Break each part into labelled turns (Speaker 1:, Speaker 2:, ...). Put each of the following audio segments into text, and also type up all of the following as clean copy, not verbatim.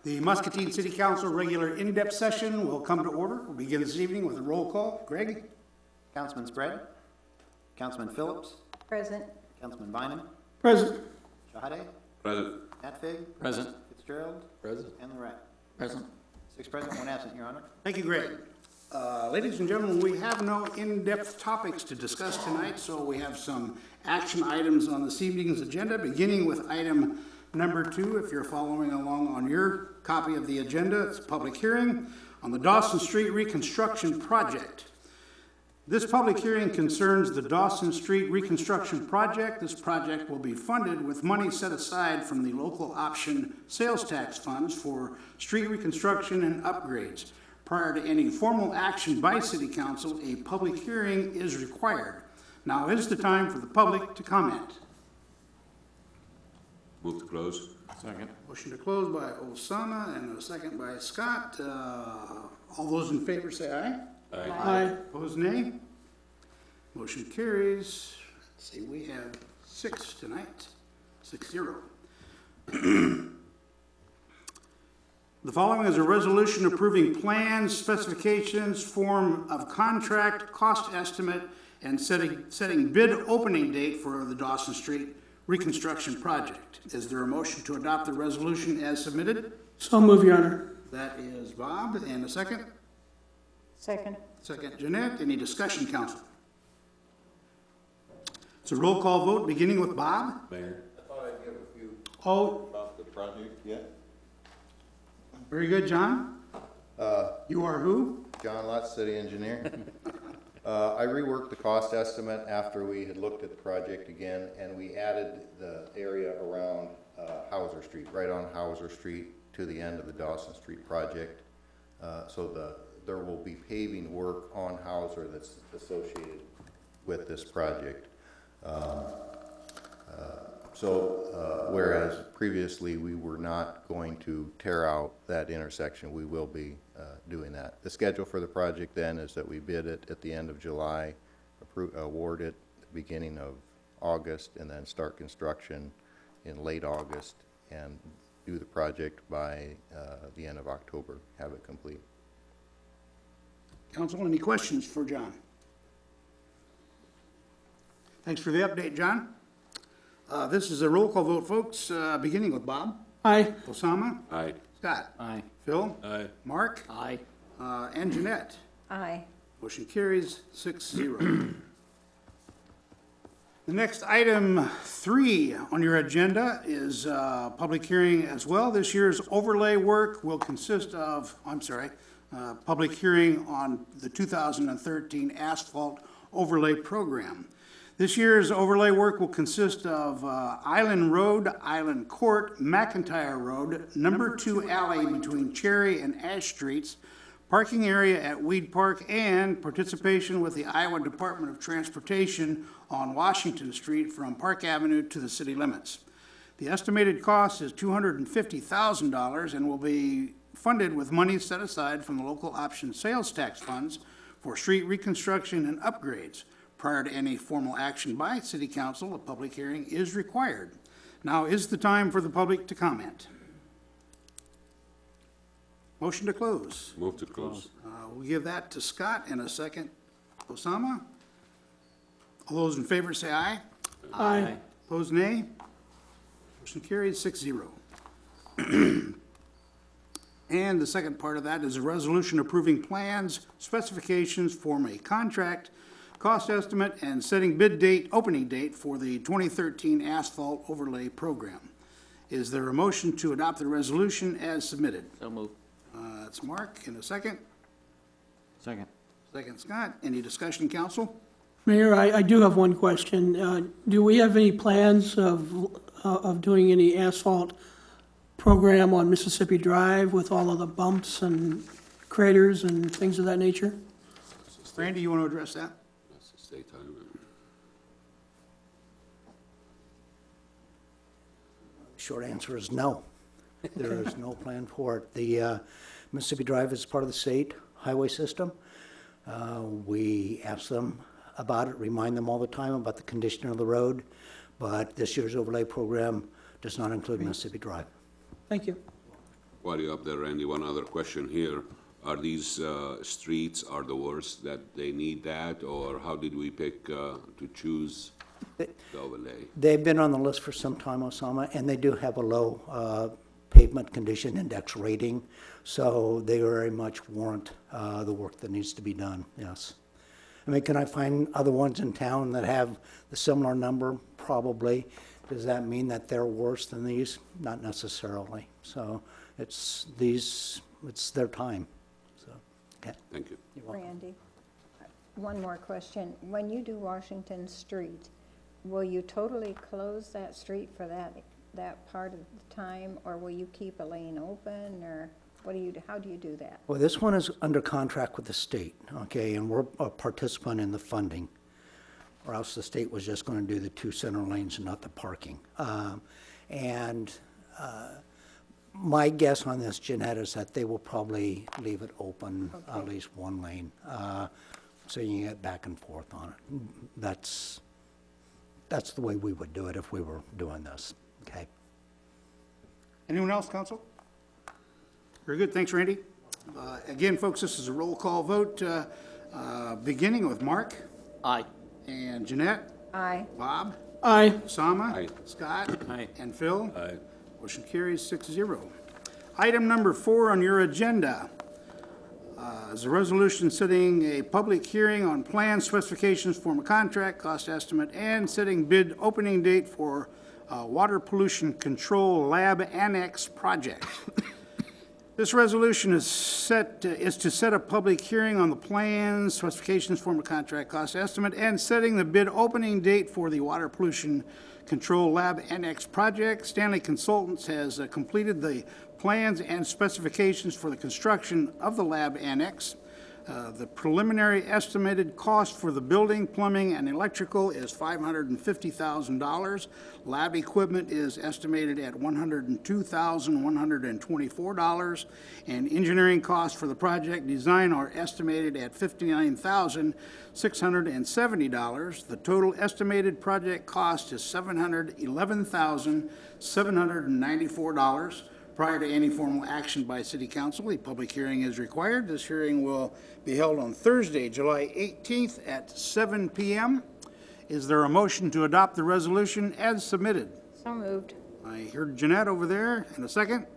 Speaker 1: The Muscatine City Council regular in-depth session will come to order. We'll begin this evening with a roll call. Greg?
Speaker 2: Councilman Spread, Councilman Phillips,
Speaker 3: Present.
Speaker 2: Councilman Bynum,
Speaker 1: Present.
Speaker 2: Shahade,
Speaker 4: Present.
Speaker 2: Hatfig,
Speaker 4: Present.
Speaker 2: Fitzgerald,
Speaker 4: Present.
Speaker 2: and Lorette.
Speaker 4: Present.
Speaker 2: 6 present, 1 absent, Your Honor.
Speaker 1: Thank you, Greg. Ladies and gentlemen, we have no in-depth topics to discuss tonight, so we have some action items on this evening's agenda, beginning with item number 2. If you're following along on your copy of the agenda, it's a public hearing on the Dawson Street Reconstruction Project. This public hearing concerns the Dawson Street Reconstruction Project. This project will be funded with money set aside from the local option sales tax funds for street reconstruction and upgrades. Prior to any formal action by City Council, a public hearing is required. Now is the time for the public to comment.
Speaker 4: Move to close. Second.
Speaker 1: Motion to close by Osama and a second by Scott. All those in favor say aye.
Speaker 4: Aye.
Speaker 1: Opposed, nay. Motion carries. Let's see, we have 6 tonight, 6-0. The following is a resolution approving plans, specifications, form of contract, cost estimate, and setting bid opening date for the Dawson Street Reconstruction Project. Is there a motion to adopt the resolution as submitted?
Speaker 5: So move, Your Honor.
Speaker 1: That is Bob, and a second?
Speaker 3: Second.
Speaker 1: Second, Jeanette. Any discussion, council? It's a roll call vote, beginning with Bob.
Speaker 4: Mayor.
Speaker 6: I thought I'd give a few
Speaker 1: Oh,
Speaker 6: about the project, yeah?
Speaker 1: very good, John. You are who?
Speaker 6: John Lutz, city engineer. I reworked the cost estimate after we had looked at the project again, and we added the area around Hauser Street, right on Hauser Street to the end of the Dawson Street project. So there will be paving work on Hauser that's associated with this project. Whereas previously we were not going to tear out that intersection, we will be doing that. The schedule for the project then is that we bid it at the end of July, award it at the beginning of August, and then start construction in late August and do the project by the end of October, have it complete.
Speaker 1: Council, any questions for John? Thanks for the update, John. This is a roll call vote, folks, beginning with Bob.
Speaker 5: Aye.
Speaker 1: Osama?
Speaker 4: Aye.
Speaker 1: Scott?
Speaker 4: Aye.
Speaker 1: Phil?
Speaker 4: Aye.
Speaker 1: Mark?
Speaker 4: Aye.
Speaker 1: And Jeanette.
Speaker 3: Aye.
Speaker 1: Motion carries 6-0. The next item 3 on your agenda is public hearing as well. This year's overlay work will consist of, public hearing on the 2013 asphalt overlay program. This year's overlay work will consist of Island Road, Island Court, McIntyre Road, number 2 alley between Cherry and Ash Streets, parking area at Weed Park, and participation with the Iowa Department of Transportation on Washington Street from Park Avenue to the city limits. The estimated cost is $250,000 and will be funded with money set aside from the local option sales tax funds for street reconstruction and upgrades. Prior to any formal action by City Council, a public hearing is required. Now is the time for the public to comment. Motion to close.
Speaker 4: Move to close.
Speaker 1: We'll give that to Scott in a second. Osama? All those in favor say aye.
Speaker 5: Aye.
Speaker 1: Opposed, nay. Motion carries 6-0. And the second part of that is a resolution approving plans, specifications, form a contract, cost estimate, and setting bid date, opening date for the 2013 asphalt overlay program. Is there a motion to adopt the resolution as submitted?
Speaker 4: So move.
Speaker 1: That's Mark, in a second.
Speaker 4: Second.
Speaker 1: Second, Scott. Any discussion, council?
Speaker 5: Mayor, I do have one question. Do we have any plans of doing any asphalt program on Mississippi Drive with all of the bumps and craters and things of that nature?
Speaker 1: Randy, you want to address that?
Speaker 4: That's the state time.
Speaker 7: Short answer is no. There is no plan for it. The Mississippi Drive is part of the state highway system. We ask them about it, remind them all the time about the condition of the road, but this year's overlay program does not include Mississippi Drive.
Speaker 5: Thank you.
Speaker 4: While you're up there, Randy, one other question here. Are these streets are the worst that they need that, or how did we pick to choose the overlay?
Speaker 7: They've been on the list for some time, Osama, and they do have a low pavement condition index rating, so they very much warrant the work that needs to be done, yes. I mean, can I find other ones in town that have the similar number? Probably. Does that mean that they're worse than these? Not necessarily. So it's their time, so, okay.
Speaker 4: Thank you.
Speaker 3: Randy, one more question. When you do Washington Street, will you totally close that street for that part of the time, or will you keep a lane open, or how do you do that?
Speaker 7: Well, this one is under contract with the state, okay, and we're a participant in the funding, or else the state was just going to do the 2 center lanes and not the parking. My guess on this, Jeanette, is that they will probably leave it open, at least 1 lane, so you can get back and forth on it. That's the way we would do it if we were doing this, okay?
Speaker 1: Anyone else, council? Very good, thanks, Randy. Again, folks, this is a roll call vote, beginning with Mark.
Speaker 2: Aye.
Speaker 1: And Jeanette.
Speaker 3: Aye.
Speaker 1: Bob.
Speaker 5: Aye.
Speaker 1: Osama.
Speaker 4: Aye.
Speaker 1: Scott.
Speaker 2: Aye.
Speaker 1: And Phil.
Speaker 4: Aye.
Speaker 1: Motion carries 6-0. Item number 4 on your agenda is a resolution setting a public hearing on plans, specifications, form of contract, cost estimate, and setting bid opening date for Water Pollution Control Lab Annex Project. This resolution is to set a public hearing on the plans, specifications, form of contract, cost estimate, and setting the bid opening date for the Water Pollution Control Lab Annex Project. Stanley Consultants has completed the plans and specifications for the construction of the lab annex. The preliminary estimated cost for the building, plumbing, and electrical is $550,000. Lab equipment is estimated at $102,124, and engineering costs for the project design are estimated at $59,670. The total estimated project cost is $711,794. Prior to any formal action by City Council, a public hearing is required. This hearing will be held on Thursday, July 18th at 7 p.m. Is there a motion to adopt the resolution as submitted?
Speaker 3: So moved.
Speaker 1: I heard Jeanette over there. And a second?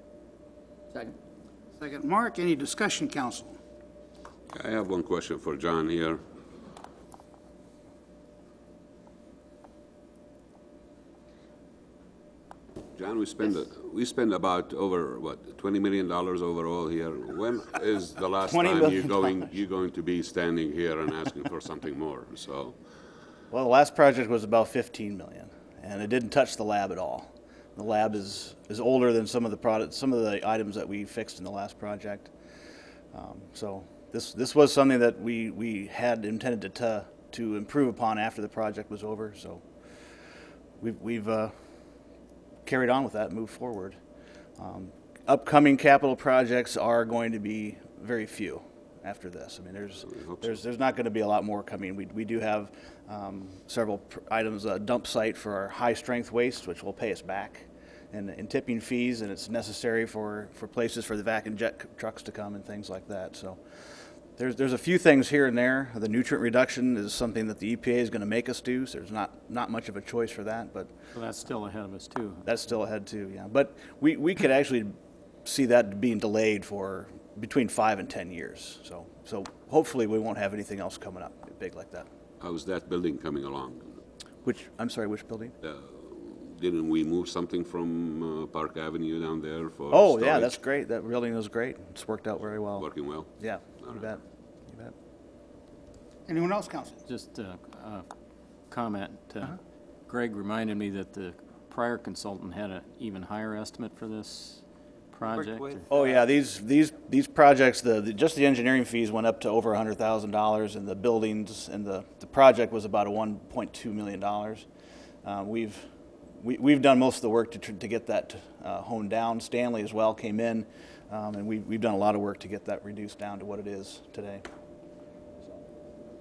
Speaker 2: Second.
Speaker 1: Second, Mark. Any discussion, council?
Speaker 4: I have one question for John here. John, we spend about over, what, $20 million overall here. When is the last
Speaker 8: $20
Speaker 4: time
Speaker 8: million.
Speaker 4: you're going to be standing here and asking for something more? So,
Speaker 8: Well, the last project was about 15 million, and it didn't touch the lab at all. The lab is older than some of the items that we fixed in the last project. So this was something that we had intended to improve upon after the project was over. So we've carried on with that, moved forward. Upcoming capital projects are going to be very few after this. I mean, there's not going to be a lot more coming. We do have several items, a dump site for our high-strength waste, which will pay us back, and tipping fees, and it's necessary for places for the vac and jet trucks to come and things like that. So there's a few things here and there. The nutrient reduction is something that the EPA is going to make us do, so there's not much of a choice for that, but
Speaker 9: So that's still ahead of us, too.
Speaker 8: that's still ahead too, yeah. But we could actually see that being delayed for between 5 and 10 years. So hopefully we won't have anything else coming up big like that.
Speaker 4: how's that building coming along?
Speaker 8: I'm sorry, which building?
Speaker 4: Didn't we move something from Park Avenue down there for
Speaker 8: Oh, yeah,
Speaker 4: storage?
Speaker 8: that's great. That building was great. It's worked out very well.
Speaker 4: Working well?
Speaker 8: Yeah, you bet, you bet.
Speaker 1: Anyone else, council?
Speaker 9: Just a comment. Greg reminded me that the prior consultant had an even higher estimate for this project.
Speaker 8: Oh, yeah, these projects, just the engineering fees went up to over $100,000, and the buildings and the project was about a $1.2 million. We've done most of the work to get that honed down. Stanley as well came in, and we've done a lot of work to get that reduced down to what it is today.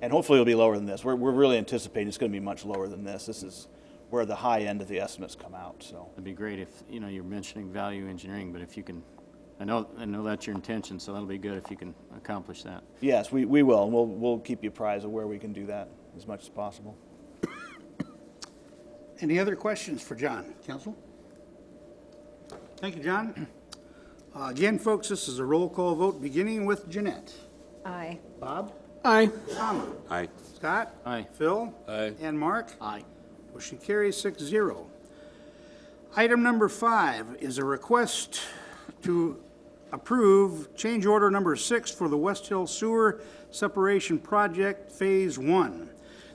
Speaker 8: And hopefully it'll be lower than this. We're really anticipating it's going to be much lower than this. This is where the high end of the estimates come out, so.
Speaker 9: It'd be great if, you're mentioning value engineering, but if you can I know that's your intention, so that'll be good if you can accomplish that.
Speaker 8: Yes, we will, and we'll keep you apprised of where we can do that as much as possible.
Speaker 1: Any other questions for John, council? Thank you, John. Again, folks, this is a roll call vote, beginning with Jeanette.
Speaker 3: Aye.
Speaker 1: Bob?
Speaker 5: Aye.
Speaker 1: Osama?
Speaker 4: Aye.
Speaker 1: Scott?
Speaker 9: Aye.
Speaker 1: Phil?
Speaker 4: Aye.
Speaker 1: And Mark?
Speaker 5: Aye.
Speaker 1: Motion carries 6-0. Item number 5 is a request to approve change order number 6 for the West Hill Sewer Separation Project Phase 1.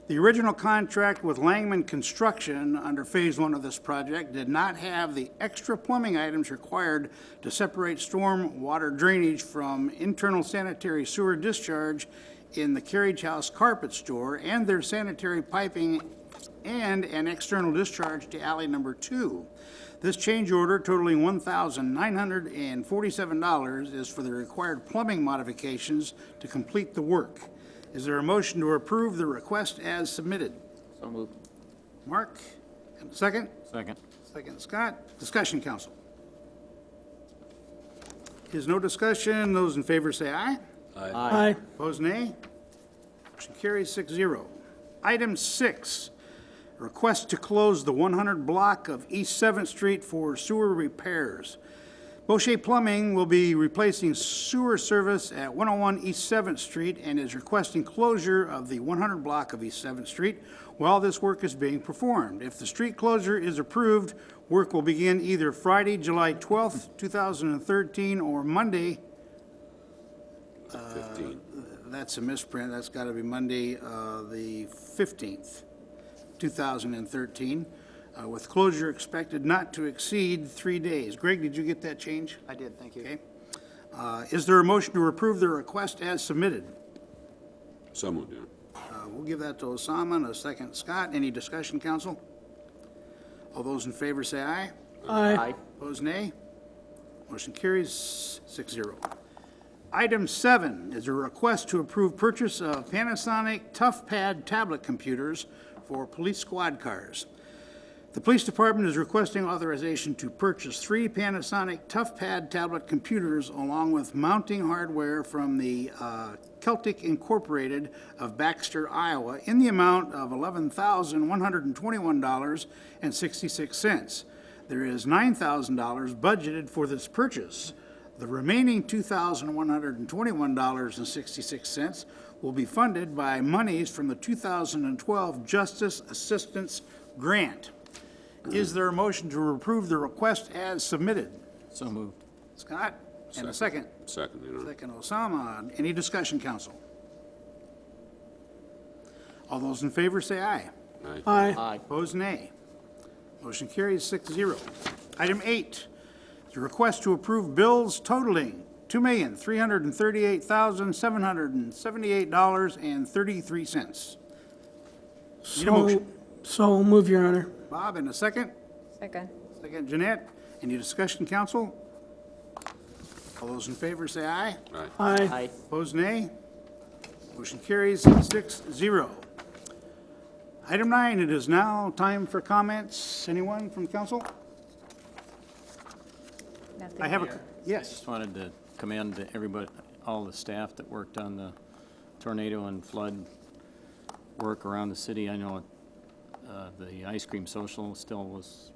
Speaker 1: The original contract with Langman Construction under Phase 1 of this project did not have the extra plumbing items required to separate storm water drainage from internal sanitary sewer discharge in the Carriage House Carpet Store and their sanitary piping and an external discharge to alley number 2. This change order totaling $1,947 is for the required plumbing modifications to complete the work. Is there a motion to approve the request as submitted?
Speaker 9: So moved.
Speaker 1: Mark, and second?
Speaker 9: Second.
Speaker 1: Second, Scott. Discussion, council. Is no discussion, those in favor say aye.
Speaker 5: Aye.
Speaker 1: Opposed, nay. Motion carries 6-0. Item 6, request to close the 100 block of East 7th Street for sewer repairs. Bochet Plumbing will be replacing sewer service at 101 East 7th Street and is requesting closure of the 100 block of East 7th Street while this work is being performed. If the street closure is approved, work will begin either Friday, July 12th, 2013, or Monday,
Speaker 4: 15.
Speaker 1: that's a misprint, that's got to be Monday, the 15th, 2013, with closure expected not to exceed 3 days. Greg, did you get that change?
Speaker 2: I did, thank you.
Speaker 1: Okay. Is there a motion to approve the request as submitted?
Speaker 4: So moved, yeah.
Speaker 1: We'll give that to Osama and a second, Scott. Any discussion, council? All those in favor say aye.
Speaker 5: Aye.
Speaker 1: Opposed, nay. Motion carries 6-0. Item 7 is a request to approve purchase of Panasonic ToughPad tablet computers for police squad cars. The police department is requesting authorization to purchase 3 Panasonic ToughPad tablet computers along with mounting hardware from the Celtic Incorporated of Baxter, Iowa, in the amount of $11,121.66. There is $9,000 budgeted for this purchase. The remaining $2,121.66 will be funded by monies from the 2012 Justice Assistance Grant. Is there a motion to approve the request as submitted?
Speaker 9: So moved.
Speaker 1: Scott, and a second.
Speaker 4: Second, Your Honor.
Speaker 1: Second, Osama. Any discussion, council? All those in favor say aye.
Speaker 5: Aye.
Speaker 1: Opposed, nay. Motion carries 6-0. Item 8, the request to approve bills totaling $2,338,778.33. Need a motion?
Speaker 5: So move, Your Honor.
Speaker 1: Bob, in a second.
Speaker 3: Second.
Speaker 1: Second, Jeanette. Any discussion, council? All those in favor say aye.
Speaker 5: Aye.
Speaker 1: Opposed, nay. Motion carries 6-0. Item 9, it is now time for comments. Anyone from council?
Speaker 3: Nothing.
Speaker 1: I have a, yes.
Speaker 9: Just wanted to commend everybody, all the staff that worked on the tornado and flood work around the city. I know the ice cream social still was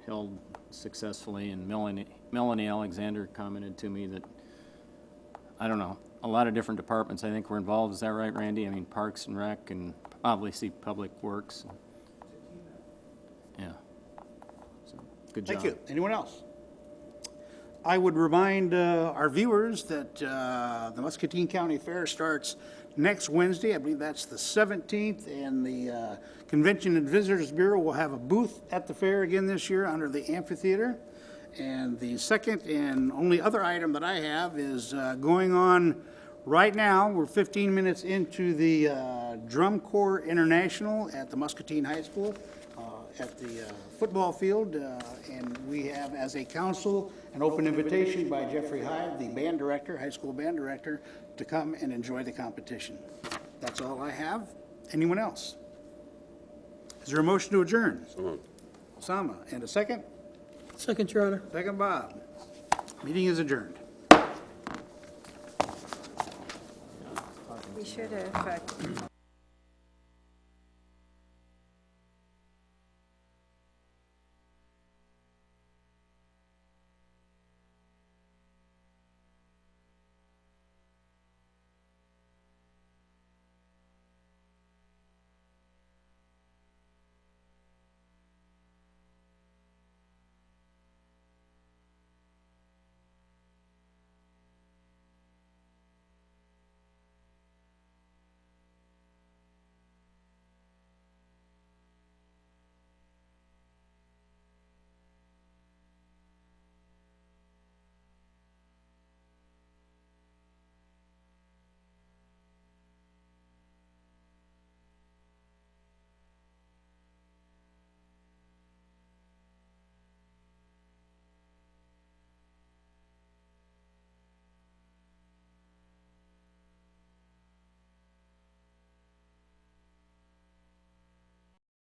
Speaker 9: held successfully, and Melanie Alexander commented to me that, I don't know, a lot of different departments I think were involved. Is that right, Randy? I mean, Parks and Rec and obviously Public Works. Yeah. So, good job.
Speaker 1: Thank you. Anyone else? I would remind our viewers that the Muscatine County Fair starts next Wednesday. I believe that's the 17th, and the Convention and Visitors Bureau will have a booth at the fair again this year under the amphitheater. And the second and only other item that I have is going on right now. We're 15 minutes into the Drum Corps International at the Muscatine High School at the football field, and we have, as a council, an open invitation by Jeffrey Hyde, the band director, high school band director, to come and enjoy the competition. That's all I have. Anyone else? Is there a motion to adjourn?
Speaker 4: So moved.
Speaker 1: Osama, and a second?
Speaker 5: Second, Your Honor.
Speaker 1: Second, Bob. Meeting is adjourned.
Speaker 3: We should have